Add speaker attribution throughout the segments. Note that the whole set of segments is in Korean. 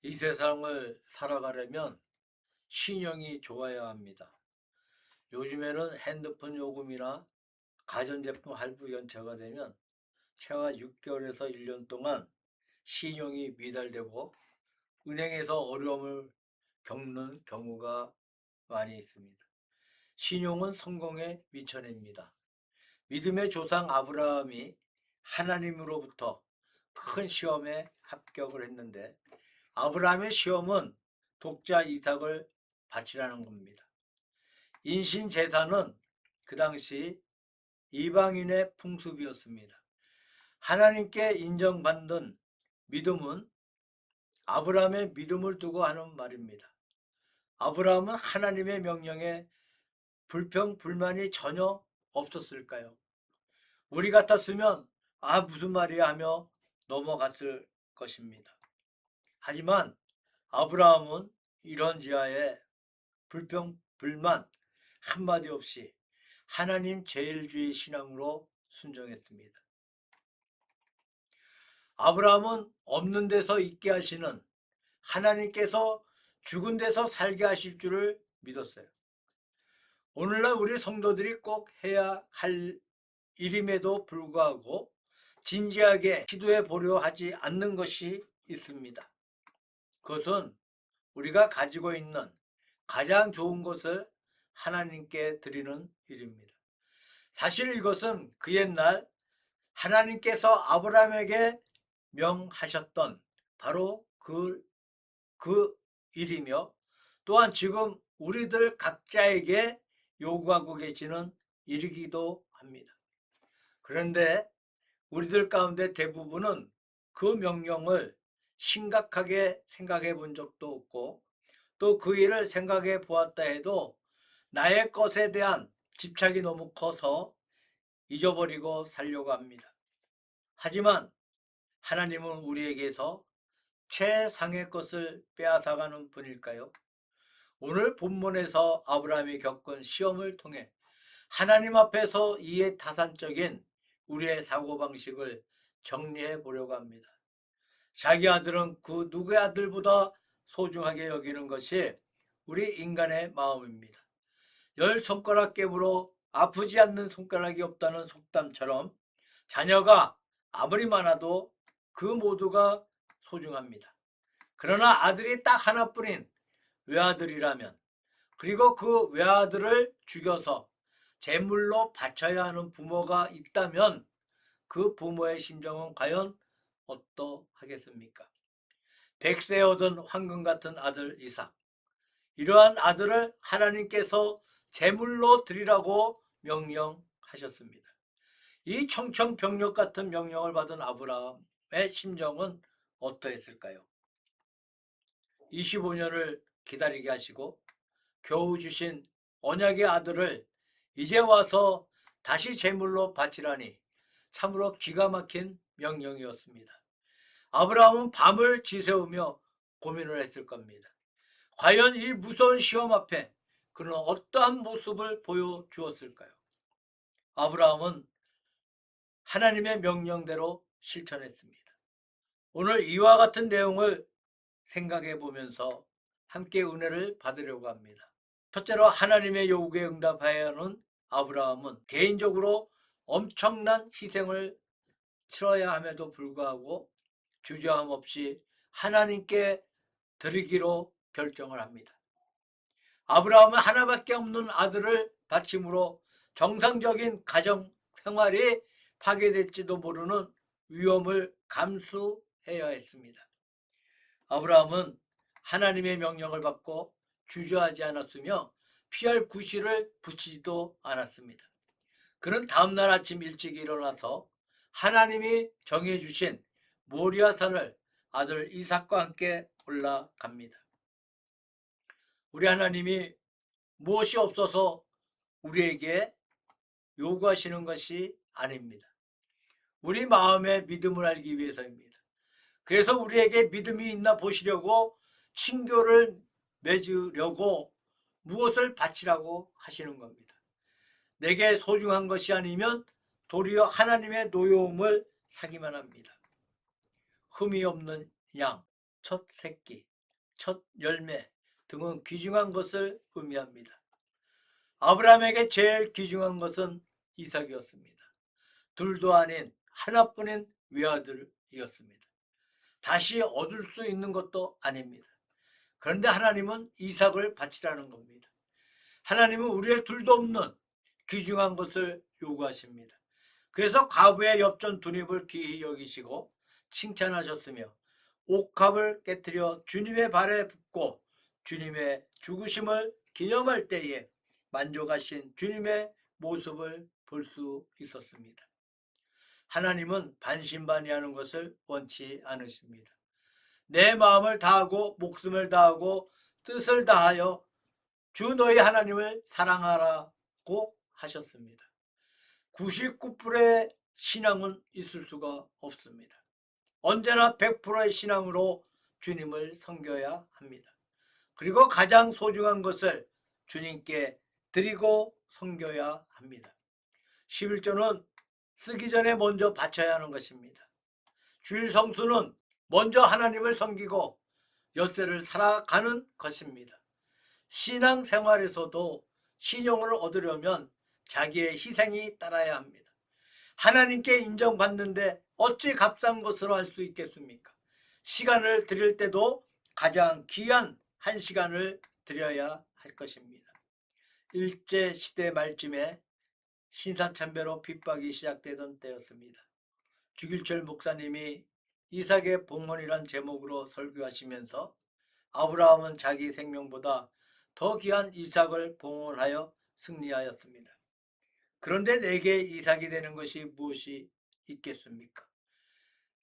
Speaker 1: 이 세상을 살아가려면 신용이 좋아야 합니다. 요즘에는 핸드폰 요금이나 가전제품 할부 연체가 되면 최하 6개월에서 1년 동안 신용이 미달되고 은행에서 어려움을 겪는 경우가 많이 있습니다. 신용은 성공의 미천입니다. 믿음의 조상 아브라함이 하나님으로부터 큰 시험에 합격을 했는데 아브라함의 시험은 독자 이삭을 바치라는 겁니다. 인신 제사는 그 당시 이방인의 풍습이었습니다. 하나님께 인정받는 믿음은 아브라함의 믿음을 두고 하는 말입니다. 아브라함은 하나님의 명령에 불평, 불만이 전혀 없었을까요? 우리 같았으면 무슨 말이야 하며 넘어갔을 것입니다. 하지만 아브라함은 이런 지하에 불평, 불만 한마디 없이 하나님 제일주의 신앙으로 순종했습니다. 아브라함은 없는 데서 있게 하시는 하나님께서 죽은 데서 살게 하실 줄을 믿었어요. 오늘날 우리 성도들이 꼭 해야 할 일임에도 불구하고 진지하게 기도해 보려 하지 않는 것이 있습니다. 그것은 우리가 가지고 있는 가장 좋은 것을 하나님께 드리는 일입니다. 사실 이것은 그 옛날 하나님께서 아브라함에게 명하셨던 바로 그 일이며 또한 지금 우리들 각자에게 요구하고 계시는 일이기도 합니다. 그런데 우리들 가운데 대부분은 그 명령을 심각하게 생각해 본 적도 없고 또 그 일을 생각해 보았다 해도 나의 것에 대한 집착이 너무 커서 잊어버리고 살려고 합니다. 하지만 하나님은 우리에게서 최상의 것을 빼앗아가는 분일까요? 오늘 본문에서 아브라함이 겪은 시험을 통해 하나님 앞에서 이해타산적인 우리의 사고방식을 정리해 보려고 합니다. 자기 아들은 그 누구의 아들보다 소중하게 여기는 것이 우리 인간의 마음입니다. 열 손가락 깨물어 아프지 않는 손가락이 없다는 속담처럼 자녀가 아무리 많아도 그 모두가 소중합니다. 그러나 아들이 딱 하나뿐인 외아들이라면 그리고 그 외아들을 죽여서 제물로 바쳐야 하는 부모가 있다면 그 부모의 심정은 과연 어떠하겠습니까? 백세 얻은 황금 같은 아들 이삭, 이러한 아들을 하나님께서 제물로 드리라고 명령하셨습니다. 이 청천벽력 같은 명령을 받은 아브라함의 심정은 어떠했을까요? 25년을 기다리게 하시고 겨우 주신 언약의 아들을 이제 와서 다시 제물로 바치라니 참으로 기가 막힌 명령이었습니다. 아브라함은 밤을 지새우며 고민을 했을 겁니다. 과연 이 무서운 시험 앞에 그는 어떠한 모습을 보여주었을까요? 아브라함은 하나님의 명령대로 실천했습니다. 오늘 이와 같은 내용을 생각해 보면서 함께 은혜를 받으려고 합니다. 첫째로 하나님의 요구에 응답해야 하는 아브라함은 개인적으로 엄청난 희생을 치러야 함에도 불구하고 주저함 없이 하나님께 드리기로 결정을 합니다. 아브라함은 하나밖에 없는 아들을 바침으로 정상적인 가정 생활이 파괴될지도 모르는 위험을 감수해야 했습니다. 아브라함은 하나님의 명령을 받고 주저하지 않았으며 피할 구실을 붙이지도 않았습니다. 그는 다음날 아침 일찍 일어나서 하나님이 정해주신 모리아산을 아들 이삭과 함께 올라갑니다. 우리 하나님이 무엇이 없어서 우리에게 요구하시는 것이 아닙니다. 우리 마음의 믿음을 알기 위해서입니다. 그래서 우리에게 믿음이 있나 보시려고 친교를 맺으려고 무엇을 바치라고 하시는 겁니다. 내게 소중한 것이 아니면 도리어 하나님의 노여움을 사기만 합니다. 흠이 없는 양, 첫 새끼, 첫 열매 등은 귀중한 것을 의미합니다. 아브라함에게 제일 귀중한 것은 이삭이었습니다. 둘도 아닌 하나뿐인 외아들이었습니다. 다시 얻을 수 있는 것도 아닙니다. 그런데 하나님은 이삭을 바치라는 겁니다. 하나님은 우리의 둘도 없는 귀중한 것을 요구하십니다. 그래서 과부의 엽전 두 입을 귀히 여기시고 칭찬하셨으며 옥합을 깨뜨려 주님의 발에 붓고 주님의 죽으심을 기념할 때에 만족하신 주님의 모습을 볼 수 있었습니다. 하나님은 반신반의하는 것을 원치 않으십니다. 내 마음을 다하고 목숨을 다하고 뜻을 다하여 주 너희 하나님을 사랑하라고 하셨습니다. 99%의 신앙은 있을 수가 없습니다. 언제나 100%의 신앙으로 주님을 섬겨야 합니다. 그리고 가장 소중한 것을 주님께 드리고 섬겨야 합니다. 11조는 쓰기 전에 먼저 바쳐야 하는 것입니다. 주일 성수는 먼저 하나님을 섬기고 엿새를 살아가는 것입니다. 신앙생활에서도 신용을 얻으려면 자기의 희생이 따라야 합니다. 하나님께 인정받는데 어찌 값싼 것으로 할 수 있겠습니까? 시간을 드릴 때도 가장 귀한 한 시간을 드려야 할 것입니다. 일제시대 말쯤에 신사참배로 핍박이 시작되던 때였습니다. 주길철 목사님이 이삭의 봉헌이란 제목으로 설교하시면서 아브라함은 자기 생명보다 더 귀한 이삭을 봉헌하여 승리하였습니다. 그런데 내게 이삭이 되는 것이 무엇이 있겠습니까?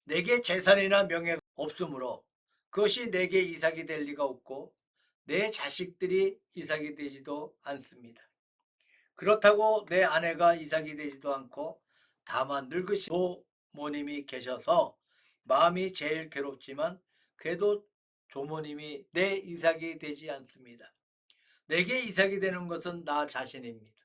Speaker 1: 내게 재산이나 명예가 없으므로 그것이 내게 이삭이 될 리가 없고 내 자식들이 이삭이 되지도 않습니다. 그렇다고 내 아내가 이삭이 되지도 않고 다만 늙으신 조모님이 계셔서 마음이 제일 괴롭지만 그래도 조모님이 내 이삭이 되지 않습니다. 내게 이삭이 되는 것은 나 자신입니다.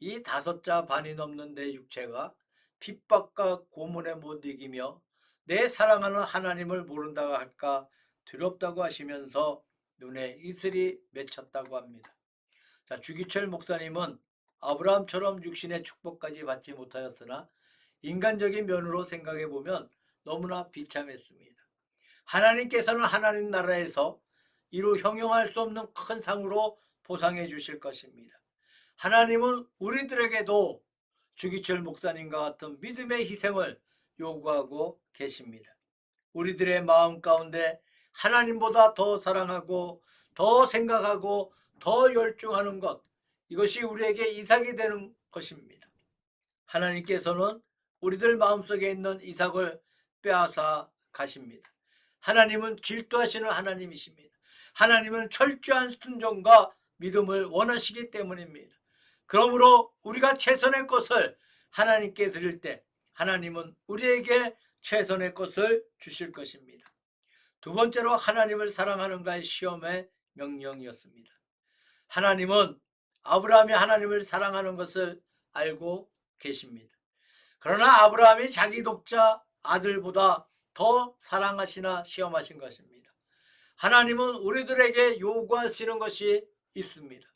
Speaker 1: 이 5자 반이 넘는 내 육체가 핍박과 고문에 못 이기며 내 사랑하는 하나님을 모른다고 할까 두렵다고 하시면서 눈에 이슬이 맺혔다고 합니다. 자, 주기철 목사님은 아브라함처럼 육신의 축복까지 받지 못하였으나 인간적인 면으로 생각해 보면 너무나 비참했습니다. 하나님께서는 하나님 나라에서 이루 형용할 수 없는 큰 상으로 보상해 주실 것입니다. 하나님은 우리들에게도 주기철 목사님과 같은 믿음의 희생을 요구하고 계십니다. 우리들의 마음 가운데 하나님보다 더 사랑하고 더 생각하고 더 열중하는 것, 이것이 우리에게 이삭이 되는 것입니다. 하나님께서는 우리들 마음속에 있는 이삭을 빼앗아 가십니다. 하나님은 질투하시는 하나님이십니다. 하나님은 철저한 순종과 믿음을 원하시기 때문입니다. 그러므로 우리가 최선의 것을 하나님께 드릴 때 하나님은 우리에게 최선의 것을 주실 것입니다. 두 번째로 하나님을 사랑하는가의 시험의 명령이었습니다. 하나님은 아브라함이 하나님을 사랑하는 것을 알고 계십니다. 그러나 아브라함이 자기 독자 아들보다 더 사랑하시나 시험하신 것입니다. 하나님은 우리들에게 요구하시는 것이 있습니다.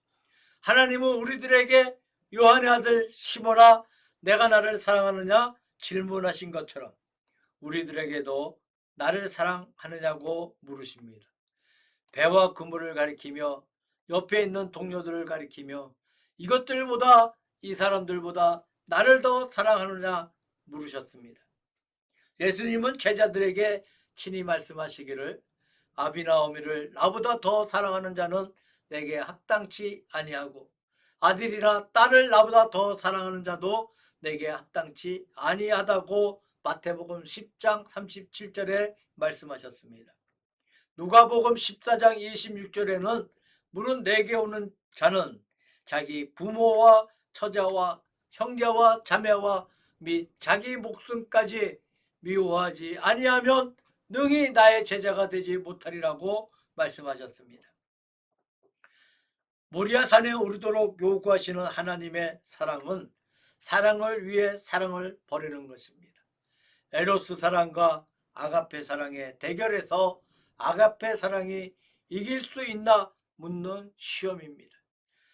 Speaker 1: 하나님은 우리들에게 요한의 아들 시몬아 내가 나를 사랑하느냐 질문하신 것처럼 우리들에게도 나를 사랑하느냐고 물으십니다. 배와 그물을 가리키며 옆에 있는 동료들을 가리키며 이것들보다 이 사람들보다 나를 더 사랑하느냐 물으셨습니다. 예수님은 제자들에게 친히 말씀하시기를 아비나 어미를 나보다 더 사랑하는 자는 내게 합당치 아니하고 아들이나 딸을 나보다 더 사랑하는 자도 내게 합당치 아니하다고 마태복음 10장 37절에 말씀하셨습니다. 누가복음 14장 26절에는 물은 내게 오는 자는 자기 부모와 처자와 형제와 자매와 및 자기 목숨까지 미워하지 아니하면 능히 나의 제자가 되지 못하리라고 말씀하셨습니다. 모리아산에 오르도록 요구하시는 하나님의 사랑은 사랑을 위해 사랑을 버리는 것입니다. 에로스 사랑과 아가페 사랑의 대결에서 아가페 사랑이 이길 수 있나 묻는 시험입니다.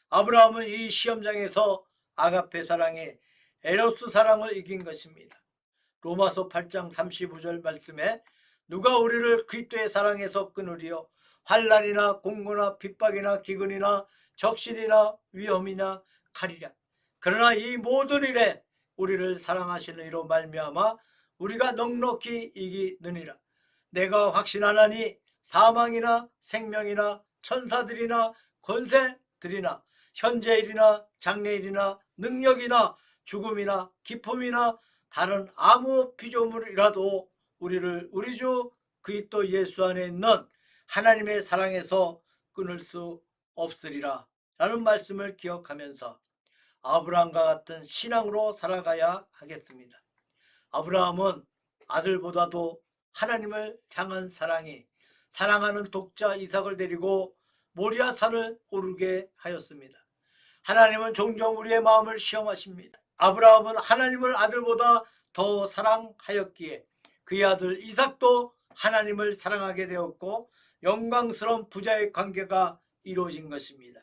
Speaker 1: 아브라함은 이 시험장에서 아가페 사랑의 에로스 사랑을 이긴 것입니다. 로마서 8장 35절 말씀에 누가 우리를 그리스도의 사랑에서 끊으리요? 환난이나 공고나 핍박이나 기근이나 적신이나 위험이나 칼이랴. 그러나 이 모든 일에 우리를 사랑하시는 이로 말미암아 우리가 넉넉히 이기느니라. 내가 확신하나니 사망이나 생명이나 천사들이나 권세들이나 현재일이나 장래일이나 능력이나 죽음이나 기품이나 다른 아무 피조물이라도 우리를 우리 주 그리스도 예수 안에 있는 하나님의 사랑에서 끊을 수 없으리라 라는 말씀을 기억하면서 아브라함과 같은 신앙으로 살아가야 하겠습니다. 아브라함은 아들보다도 하나님을 향한 사랑이 사랑하는 독자 이삭을 데리고 모리아산을 오르게 하였습니다. 하나님은 종종 우리의 마음을 시험하십니다. 아브라함은 하나님을 아들보다 더 사랑하였기에 그의 아들 이삭도 하나님을 사랑하게 되었고 영광스러운 부자의 관계가 이루어진 것입니다.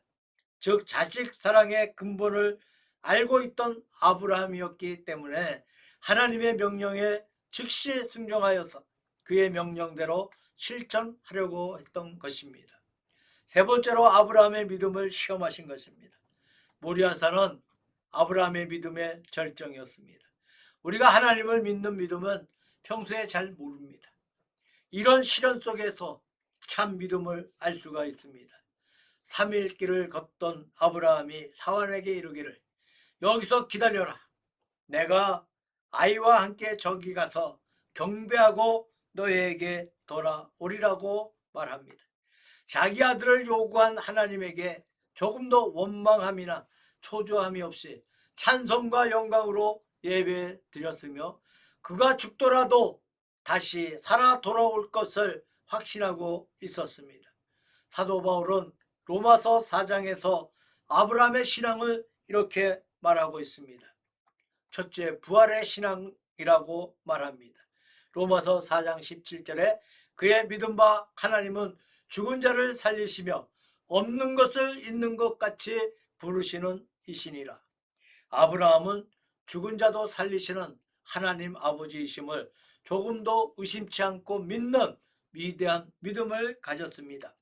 Speaker 1: 즉 자식 사랑의 근본을 알고 있던 아브라함이었기 때문에 하나님의 명령에 즉시 순종하여서 그의 명령대로 실천하려고 했던 것입니다. 세 번째로 아브라함의 믿음을 시험하신 것입니다. 모리아산은 아브라함의 믿음의 절정이었습니다. 우리가 하나님을 믿는 믿음은 평소에 잘 모릅니다. 이런 시련 속에서 참 믿음을 알 수가 있습니다. 3일 길을 걷던 아브라함이 사환에게 이르기를 여기서 기다려라. 내가 아이와 함께 저기 가서 경배하고 너에게 돌아오리라고 말합니다. 자기 아들을 요구한 하나님에게 조금도 원망함이나 초조함이 없이 찬송과 영광으로 예배 드렸으며 그가 죽더라도 다시 살아 돌아올 것을 확신하고 있었습니다. 사도 바울은 로마서 4장에서 아브라함의 신앙을 이렇게 말하고 있습니다. 첫째, 부활의 신앙이라고 말합니다. 로마서 4장 17절에 그의 믿음 바 하나님은 죽은 자를 살리시며 없는 것을 있는 것 같이 부르시는 이시니라. 아브라함은 죽은 자도 살리시는 하나님 아버지이심을 조금도 의심치 않고 믿는 위대한 믿음을 가졌습니다.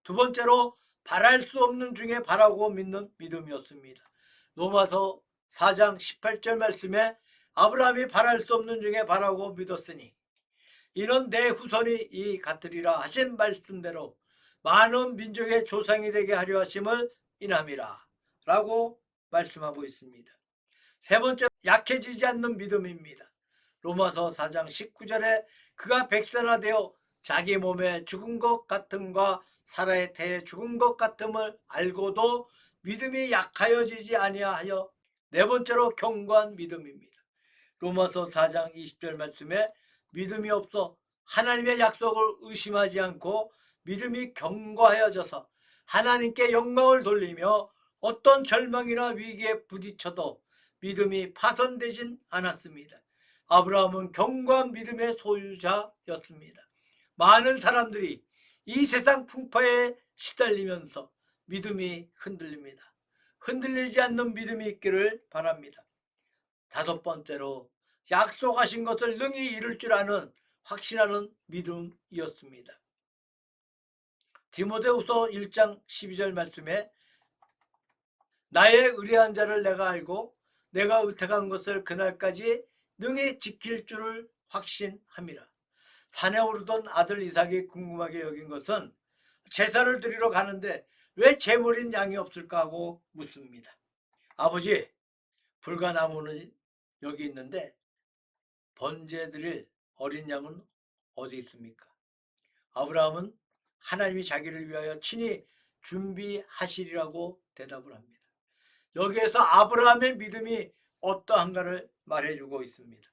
Speaker 1: 두 번째로 바랄 수 없는 중에 바라고 믿는 믿음이었습니다. 로마서 4장 18절 말씀에 아브라함이 바랄 수 없는 중에 바라고 믿었으니 이는 내 후손이 이 같으리라 하신 말씀대로 많은 민족의 조상이 되게 하려 하심을 인함이라 라고 말씀하고 있습니다. 세 번째, 약해지지 않는 믿음입니다. 로마서 4장 19절에 그가 백선화되어 자기 몸에 죽은 것 같음과 사라의 태에 죽은 것 같음을 알고도 믿음이 약하여지지 아니하여 네 번째로 견고한 믿음입니다. 로마서 4장 20절 말씀에 믿음이 없어 하나님의 약속을 의심하지 않고 믿음이 견고하여져서 하나님께 영광을 돌리며 어떤 절망이나 위기에 부딪혀도 믿음이 파손되진 않았습니다. 아브라함은 견고한 믿음의 소유자였습니다. 많은 사람들이 이 세상 풍파에 시달리면서 믿음이 흔들립니다. 흔들리지 않는 믿음이 있기를 바랍니다. 다섯 번째로 약속하신 것을 능히 이룰 줄 아는 확신하는 믿음이었습니다. 디모데후서 1장 12절 말씀에 나의 의뢰한 자를 내가 알고 내가 의탁한 것을 그날까지 능히 지킬 줄을 확신함이라. 산에 오르던 아들 이삭이 궁금하게 여긴 것은 제사를 드리러 가는데 왜 제물인 양이 없을까 하고 묻습니다. 아버지, 불가나무는 여기 있는데 번제 드릴 어린 양은 어디 있습니까? 아브라함은 하나님이 자기를 위하여 친히 준비하시리라고 대답을 합니다. 여기에서 아브라함의 믿음이 어떠한가를 말해주고 있습니다.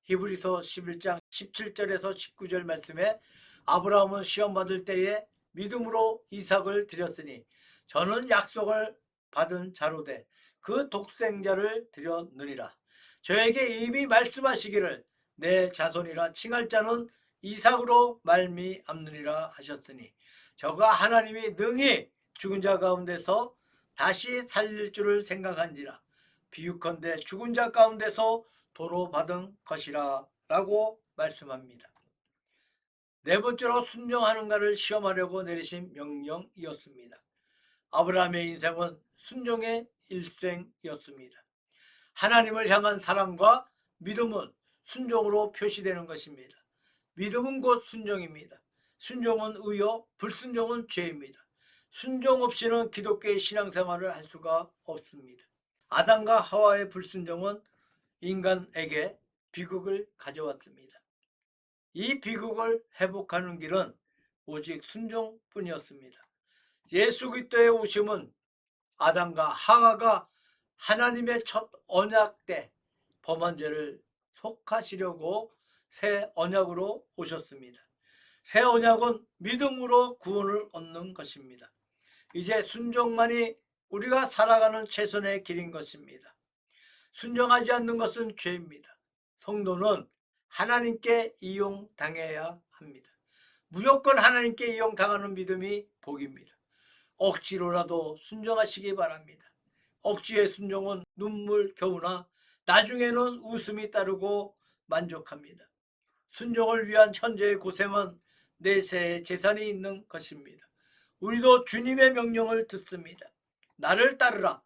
Speaker 1: 히브리서 11장 17절에서 19절 말씀에 아브라함은 시험받을 때에 믿음으로 이삭을 드렸으니 저는 약속을 받은 자로되 그 독생자를 드렸느니라. 저에게 이미 말씀하시기를 내 자손이라 칭할 자는 이삭으로 말미암느니라 하셨으니 저가 하나님이 능히 죽은 자 가운데서 다시 살릴 줄을 생각한지라 비유컨대 죽은 자 가운데서 도로 받은 것이라 라고 말씀합니다. 네 번째로 순종하는가를 시험하려고 내리신 명령이었습니다. 아브라함의 인생은 순종의 일생이었습니다. 하나님을 향한 사랑과 믿음은 순종으로 표시되는 것입니다. 믿음은 곧 순종입니다. 순종은 의요, 불순종은 죄입니다. 순종 없이는 기독교의 신앙생활을 할 수가 없습니다. 아담과 하와의 불순종은 인간에게 비극을 가져왔습니다. 이 비극을 회복하는 길은 오직 순종뿐이었습니다. 예수 그리스도의 오심은 아담과 하와가 하나님의 첫 언약 때 범한 죄를 속하시려고 새 언약으로 오셨습니다. 새 언약은 믿음으로 구원을 얻는 것입니다. 이제 순종만이 우리가 살아가는 최선의 길인 것입니다. 순종하지 않는 것은 죄입니다. 성도는 하나님께 이용당해야 합니다. 무조건 하나님께 이용당하는 믿음이 복입니다. 억지로라도 순종하시기 바랍니다. 억지의 순종은 눈물겨우나 나중에는 웃음이 따르고 만족합니다. 순종을 위한 현재의 고생은 내세의 재산이 있는 것입니다. 우리도 주님의 명령을 듣습니다. 나를 따르라.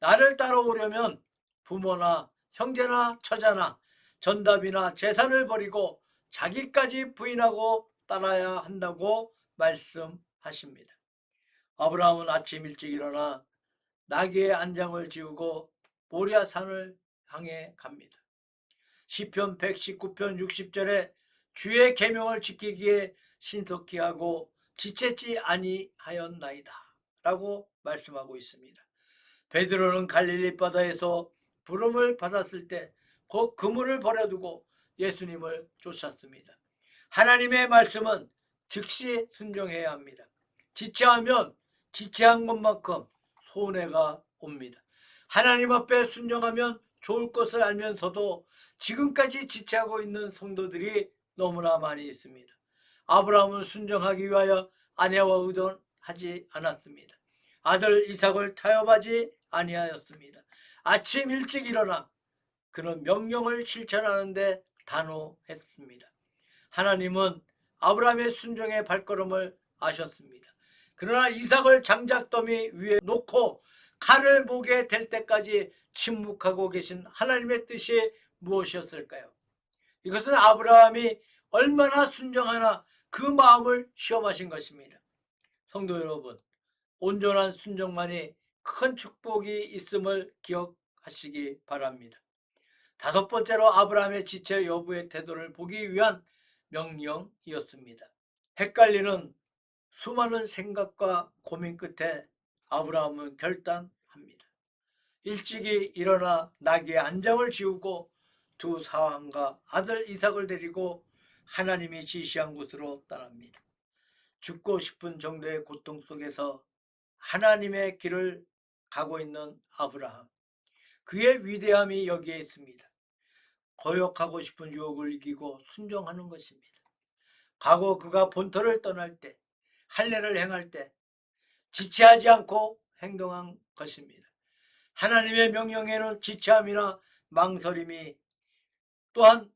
Speaker 1: 나를 따라오려면 부모나 형제나 처자나 전답이나 재산을 버리고 자기까지 부인하고 따라야 한다고 말씀하십니다. 아브라함은 아침 일찍 일어나 나귀의 안장을 지우고 모리아산을 향해 갑니다. 시편 119편 60절에 주의 계명을 지키기에 신속히 하고 지체지 아니하였나이다 라고 말씀하고 있습니다. 베드로는 갈릴리 바다에서 부름을 받았을 때 곧 그물을 버려두고 예수님을 쫓았습니다. 하나님의 말씀은 즉시 순종해야 합니다. 지체하면 지체한 것만큼 손해가 옵니다. 하나님 앞에 순종하면 좋을 것을 알면서도 지금까지 지체하고 있는 성도들이 너무나 많이 있습니다. 아브라함은 순종하기 위하여 아내와 의논하지 않았습니다. 아들 이삭을 타협하지 아니하였습니다. 아침 일찍 일어나 그는 명령을 실천하는데 단호했습니다. 하나님은 아브라함의 순종의 발걸음을 아셨습니다. 그러나 이삭을 장작더미 위에 놓고 칼을 목에 댈 때까지 침묵하고 계신 하나님의 뜻이 무엇이었을까요? 이것은 아브라함이 얼마나 순종하나 그 마음을 시험하신 것입니다. 성도 여러분, 온전한 순종만이 큰 축복이 있음을 기억하시기 바랍니다. 다섯 번째로 아브라함의 지체 여부의 태도를 보기 위한 명령이었습니다. 헷갈리는 수많은 생각과 고민 끝에 아브라함은 결단합니다. 일찍이 일어나 나귀의 안장을 지우고 두 사환과 아들 이삭을 데리고 하나님이 지시한 곳으로 떠납니다. 죽고 싶은 정도의 고통 속에서 하나님의 길을 가고 있는 아브라함. 그의 위대함이 여기에 있습니다. 거역하고 싶은 유혹을 이기고 순종하는 것입니다. 과거 그가 본토를 떠날 때, 할례를 행할 때 지체하지 않고 행동한 것입니다. 하나님의 명령에는 지체함이나 망설임이 또한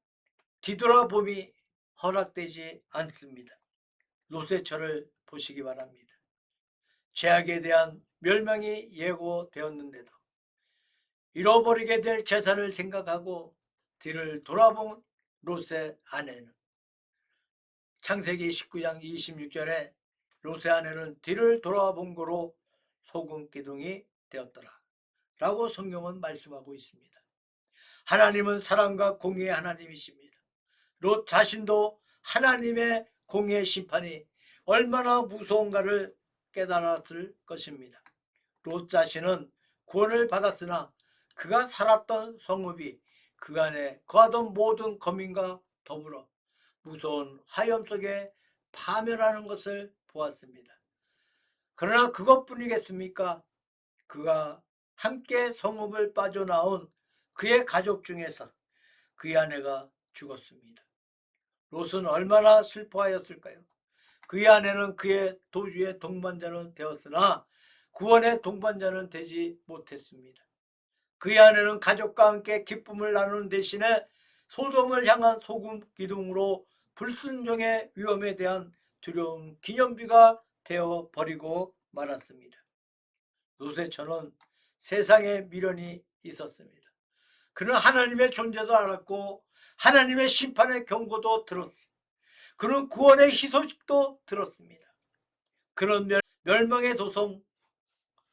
Speaker 1: 뒤돌아봄이 허락되지 않습니다. 롯의 철을 보시기 바랍니다. 죄악에 대한 멸망이 예고되었는데도 잃어버리게 될 재산을 생각하고 뒤를 돌아본 롯의 아내는 창세기 19장 26절에 롯의 아내는 뒤를 돌아본 거로 소금 기둥이 되었더라 라고 성경은 말씀하고 있습니다. 하나님은 사랑과 공의의 하나님이십니다. 롯 자신도 하나님의 공의의 심판이 얼마나 무서운가를 깨달았을 것입니다. 롯 자신은 구원을 받았으나 그가 살았던 성읍이 그 안에 거하던 모든 거민과 더불어 무서운 화염 속에 파멸하는 것을 보았습니다. 그러나 그것뿐이겠습니까? 그가 함께 성읍을 빠져나온 그의 가족 중에서 그의 아내가 죽었습니다. 롯은 얼마나 슬퍼하였을까요? 그의 아내는 그의 도주의 동반자는 되었으나 구원의 동반자는 되지 못했습니다. 그의 아내는 가족과 함께 기쁨을 나누는 대신에 소돔을 향한 소금 기둥으로 불순종의 위험에 대한 두려운 기념비가 되어 버리고 말았습니다. 노세처는 세상에 미련이 있었습니다. 그는 하나님의 존재도 알았고 하나님의 심판의 경고도 들었습니다. 그는 구원의 희소식도 들었습니다. 그는 멸망의 도성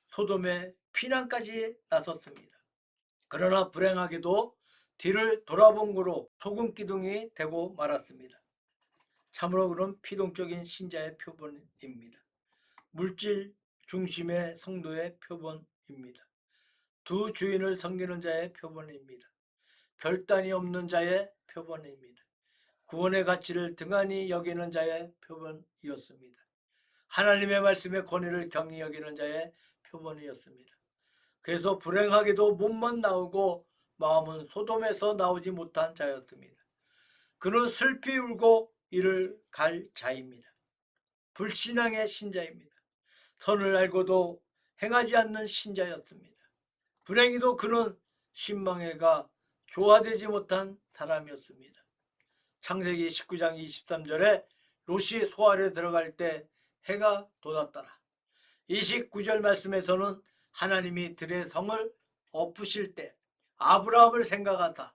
Speaker 1: 소돔의 피난까지 나섰습니다. 그러나 불행하게도 뒤를 돌아본 거로 소금 기둥이 되고 말았습니다. 참으로 그런 피동적인 신자의 표본입니다. 물질 중심의 성도의 표본입니다. 두 주인을 섬기는 자의 표본입니다. 결단이 없는 자의 표본입니다. 구원의 가치를 등한히 여기는 자의 표본이었습니다. 하나님의 말씀의 권위를 경히 여기는 자의 표본이었습니다. 그래서 불행하게도 몸만 나오고 마음은 소돔에서 나오지 못한 자였습니다. 그는 슬피 울고 이를 갈 자입니다. 불신앙의 신자입니다. 선을 알고도 행하지 않는 신자였습니다. 불행히도 그는 신망해가 조화되지 못한 사람이었습니다. 창세기 19장 23절에 롯이 소알에 들어갈 때 해가 돋았더라. 29절 말씀에서는 하나님이 들의 성을 엎으실 때 아브라함을 생각하사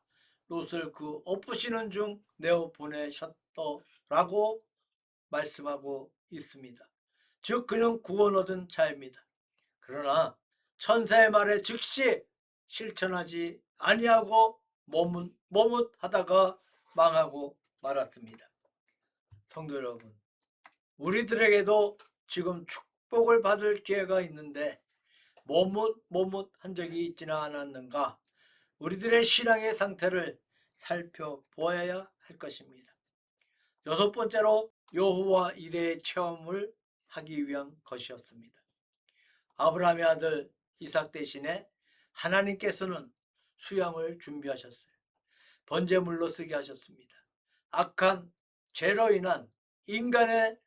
Speaker 1: 롯을 그 엎으시는 중 내어 보내셨더라고 말씀하고 있습니다. 즉 그는 구원 얻은 자입니다. 그러나 천사의 말에 즉시 실천하지 아니하고 머뭇하다가 망하고 말았습니다. 성도 여러분, 우리들에게도 지금 축복을 받을 기회가 있는데 머뭇한 적이 있지는 않았는가? 우리들의 신앙의 상태를 살펴보아야 할 것입니다. 여섯 번째로 여호와 이레의 체험을 하기 위한 것이었습니다. 아브라함의 아들 이삭 대신에 하나님께서는 수양을 준비하셨어요. 번제물로 쓰게 하셨습니다. 악한 죄로 인한 인간의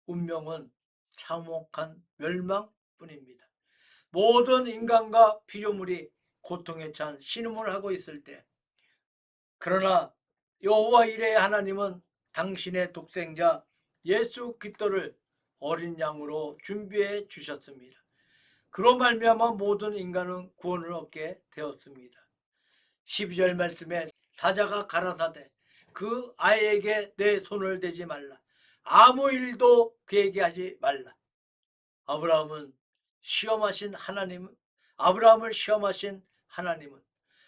Speaker 1: 운명은 참혹한 멸망뿐입니다. 모든 인간과 피조물이 고통에 찬 신음을 하고 있을 때, 그러나 여호와 이레의 하나님은 당신의 독생자 예수 그리스도를 어린 양으로 준비해 주셨습니다. 그로 말미암아 모든 인간은 구원을 얻게 되었습니다. 12절 말씀에 사자가 가라사대 그 아이에게 내 손을 대지 말라. 아무 일도 그에게 하지 말라. 아브라함을 시험하신 하나님은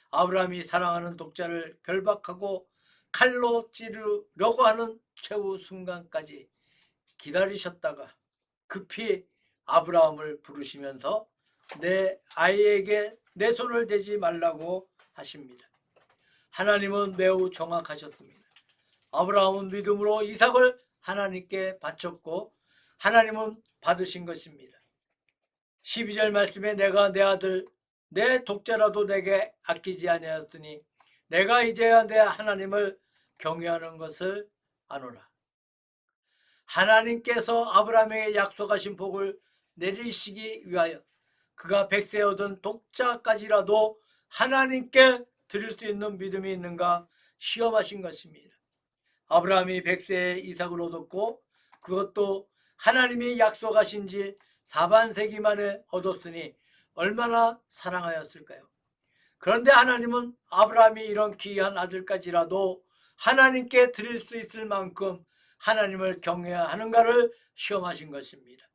Speaker 1: 아브라함이 사랑하는 독자를 결박하고 칼로 찌르려고 하는 최후 순간까지 기다리셨다가 급히 아브라함을 부르시면서 내 아이에게 내 손을 대지 말라고 하십니다. 하나님은 매우 정확하셨습니다. 아브라함은 믿음으로 이삭을 하나님께 바쳤고 하나님은 받으신 것입니다. 12절 말씀에 내가 내 아들 내 독자라도 내게 아끼지 아니하였으니 내가 이제야 내 하나님을 경외하는 것을 아노라. 하나님께서 아브라함에게 약속하신 복을 내리시기 위하여 그가 100세 얻은 독자까지라도 하나님께 드릴 수 있는 믿음이 있는가 시험하신 것입니다. 아브라함이 100세에 이삭을 얻었고 그것도 하나님이 약속하신 지 4반세기 만에 얻었으니 얼마나 사랑하였을까요? 그런데 하나님은 아브라함이 이런 귀한 아들까지라도 하나님께 드릴 수 있을 만큼 하나님을 경외하는가를 시험하신 것입니다.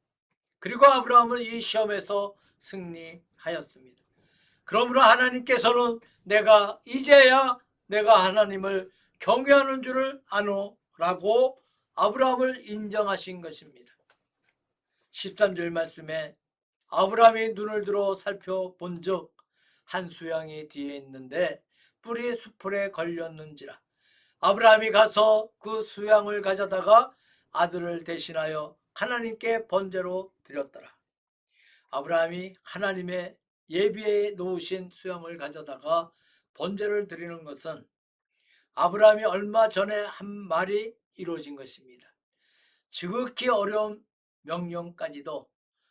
Speaker 1: 그리고 아브라함은 이 시험에서 승리하였습니다. 그러므로 하나님께서는 이제야 내가 하나님을 경외하는 줄을 아노라고 아브라함을 인정하신 것입니다. 13절 말씀에 아브라함이 눈을 들어 살펴본 적 한 수양이 뒤에 있는데 뿔이 수풀에 걸렸는지라. 아브라함이 가서 그 수양을 가져다가 아들을 대신하여 하나님께 번제로 드렸더라. 아브라함이 하나님의 예비해 놓으신 수양을 가져다가 번제를 드리는 것은 아브라함이 얼마 전에 한 말이 이루어진 것입니다. 지극히 어려운 명령까지도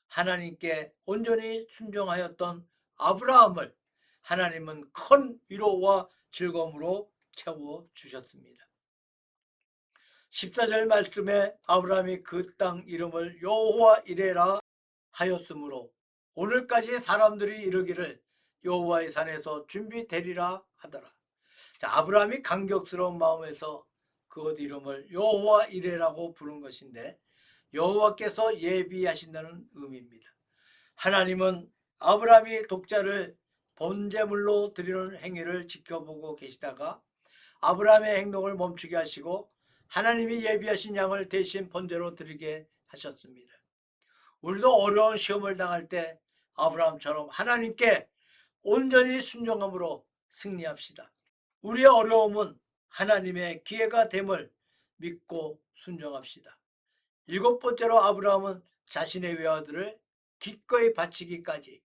Speaker 1: 하나님께 온전히 순종하였던 아브라함을 하나님은 큰 위로와 즐거움으로 채워주셨습니다. 14절 말씀에 아브라함이 그 땅 이름을 여호와 이레라 하였으므로 오늘까지 사람들이 이르기를 여호와의 산에서 준비되리라 하더라. 자, 아브라함이 감격스러운 마음에서 그곳 이름을 여호와 이레라고 부른 것인데 여호와께서 예비하신다는 의미입니다. 하나님은 아브라함이 독자를 번제물로 드리는 행위를 지켜보고 계시다가 아브라함의 행동을 멈추게 하시고 하나님이 예비하신 양을 대신 번제로 드리게 하셨습니다. 우리도 어려운 시험을 당할 때 아브라함처럼 하나님께 온전히 순종함으로 승리합시다. 우리의 어려움은 하나님의 기회가 됨을 믿고 순종합시다. 7번째로 아브라함은 자신의 외아들을 기꺼이 바치기까지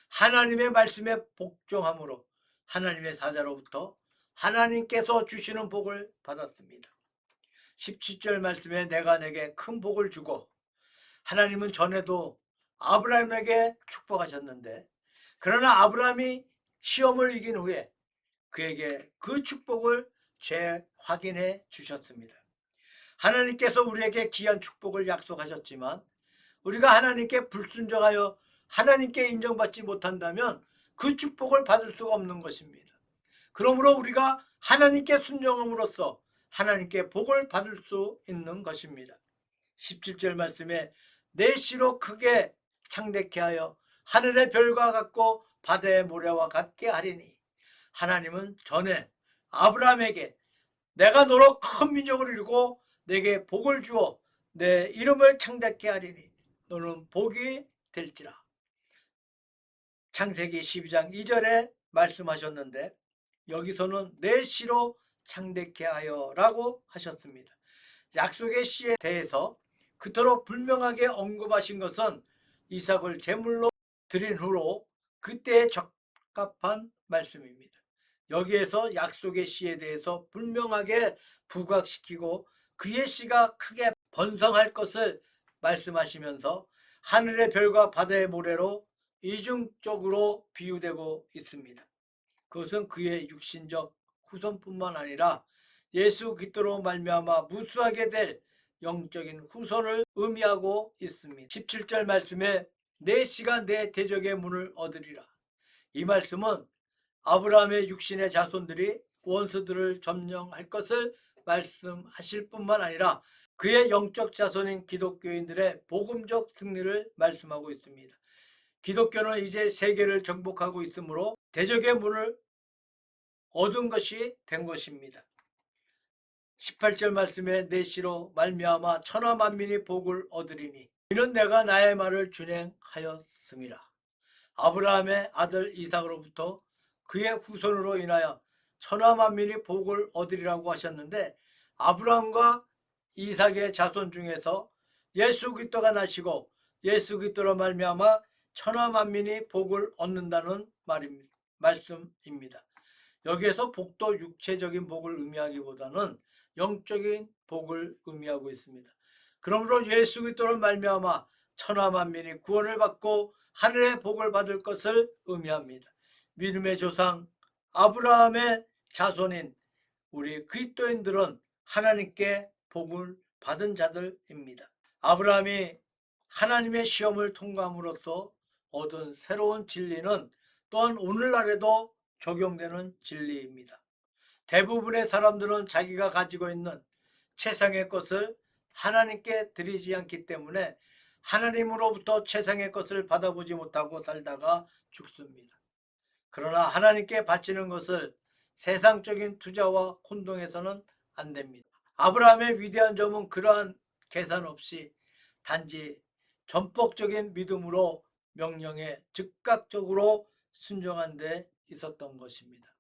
Speaker 1: 하나님의 말씀에 복종함으로 하나님의 사자로부터 하나님께서 주시는 복을 받았습니다. 17절 말씀에 내가 내게 큰 복을 주고 하나님은 전에도 아브라함에게 축복하셨는데 그러나 아브라함이 시험을 이긴 후에 그에게 그 축복을 재확인해 주셨습니다. 하나님께서 우리에게 귀한 축복을 약속하셨지만 우리가 하나님께 불순종하여 하나님께 인정받지 못한다면 그 축복을 받을 수가 없는 것입니다. 그러므로 우리가 하나님께 순종함으로써 하나님께 복을 받을 수 있는 것입니다. 17절 말씀에 내 씨로 크게 창대케 하여 하늘의 별과 같고 바다의 모래와 같게 하리니 하나님은 전에 아브라함에게 내가 너로 큰 민족을 이루고 내게 복을 주어 내 이름을 창대케 하리니 너는 복이 될지라. 창세기 12장 2절에 말씀하셨는데 여기서는 내 씨로 창대케 하여 라고 하셨습니다. 약속의 씨에 대해서 그토록 분명하게 언급하신 것은 이삭을 제물로 드린 후로 그때에 적합한 말씀입니다. 여기에서 약속의 씨에 대해서 분명하게 부각시키고 그의 씨가 크게 번성할 것을 말씀하시면서 하늘의 별과 바다의 모래로 이중적으로 비유되고 있습니다. 그것은 그의 육신적 후손뿐만 아니라 예수 그리스도로 말미암아 무수하게 될 영적인 후손을 의미하고 있습니다. 17절 말씀에 내 씨가 내 대적의 문을 얻으리라. 이 말씀은 아브라함의 육신의 자손들이 원수들을 점령할 것을 말씀하실 뿐만 아니라 그의 영적 자손인 기독교인들의 복음적 승리를 말씀하고 있습니다. 기독교는 이제 세계를 정복하고 있으므로 대적의 문을 얻은 것이 된 것입니다. 18절 말씀에 내 씨로 말미암아 천하 만민이 복을 얻으리니 이는 내가 나의 말을 준행하였음이라. 아브라함의 아들 이삭으로부터 그의 후손으로 인하여 천하 만민이 복을 얻으리라고 하셨는데 아브라함과 이삭의 자손 중에서 예수 그리스도가 나시고 예수 그리스도로 말미암아 천하 만민이 복을 얻는다는 말씀입니다. 여기에서 복도 육체적인 복을 의미하기보다는 영적인 복을 의미하고 있습니다. 그러므로 예수 그리스도로 말미암아 천하 만민이 구원을 받고 하늘의 복을 받을 것을 의미합니다. 믿음의 조상 아브라함의 자손인 우리 그리스도인들은 하나님께 복을 받은 자들입니다. 아브라함이 하나님의 시험을 통과함으로써 얻은 새로운 진리는 또한 오늘날에도 적용되는 진리입니다. 대부분의 사람들은 자기가 가지고 있는 최상의 것을 하나님께 드리지 않기 때문에 하나님으로부터 최상의 것을 받아보지 못하고 살다가 죽습니다. 그러나 하나님께 바치는 것을 세상적인 투자와 혼동해서는 안 됩니다. 아브라함의 위대한 점은 그러한 계산 없이 단지 전폭적인 믿음으로 명령에 즉각적으로 순종한 데 있었던 것입니다.